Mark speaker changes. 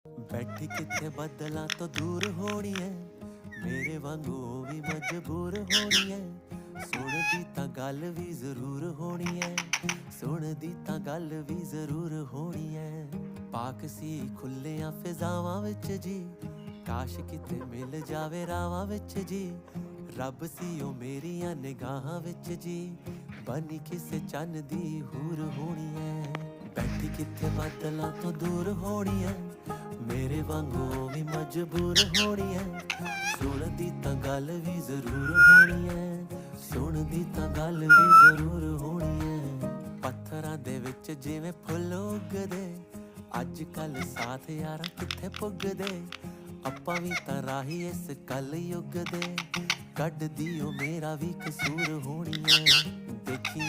Speaker 1: ਬੈਠੀ ਕਿੱਥੇ ਬੱਦਲਾਂ ਤੋਂ ਦੂਰ ਹੋਣੀ ਐ, ਮੇਰੇ ਵਾਂਗੂ ਵੀ ਮਜਬੂਰ ਹੋਣੀ ਐ। ਸੁਣਦੀ ਤਾਂ ਗੱਲ ਵੀ ਜ਼ਰੂਰ ਹੋਣੀ ਐ, ਸੁਣਦੀ ਤਾਂ ਗੱਲ ਵੀ ਜ਼ਰੂਰ ਹੋਣੀ ਐ। ਪਾਕ ਸੀ ਖੁੱਲਿਆਂ ਫਿਜ਼ਾਵਾਂ ਵਿੱਚ ਜੀ, ਕਾਸ਼ ਕਿਤੇ ਮਿਲ ਜਾਵੇ ਰਾਵਾਂ ਵਿੱਚ ਜੀ। ਰੱਬ ਸੀ ਉਹ ਮੇਰੀਆਂ ਨਿਗਾਹਾਂ ਵਿੱਚ ਜੀ, ਬਣੀ ਕਿਸੇ ਚੰਨ ਦੀ ਹੂਰ ਹੋਣੀ ਐ। ਬੈਠੀ ਕਿੱਥੇ ਬੱਦਲਾਂ ਤੋਂ ਦੂਰ ਹੋਣੀ ਐ, ਮੇਰੇ ਵਾਂਗੂ ਵੀ ਮਜਬੂਰ ਹੋਣੀ ਐ। ਸੁਣਦੀ ਤਾਂ ਗੱਲ ਵੀ ਜ਼ਰੂਰ ਹੋਣੀ ਐ, ਸੁਣਦੀ ਤਾਂ ਗੱਲ ਵੀ ਜ਼ਰੂਰ ਹੋਣੀ ਐ। ਪੱਥਰਾਂ ਦੇ ਵਿੱਚ ਜਿਵੇਂ ਫੁੱਲ ਉੱਗਦੇ, ਅੱਜ ਕੱਲ ਸਾਥ ਯਾਰਾਂ ਕਿੱਥੇ ਪੁੱਗਦੇ। ਆਪਾਂ ਵੀ ਤਾਂ ਰਾਹੀ ਇਸ ਕੱਲ ਯੁੱਗ ਦੇ, ਕੱਢਦੀ ਉਹ ਮੇਰਾ ਵੀ ਕਸੂਰ ਹੋਣੀ ਐ। ਦੇਖੀ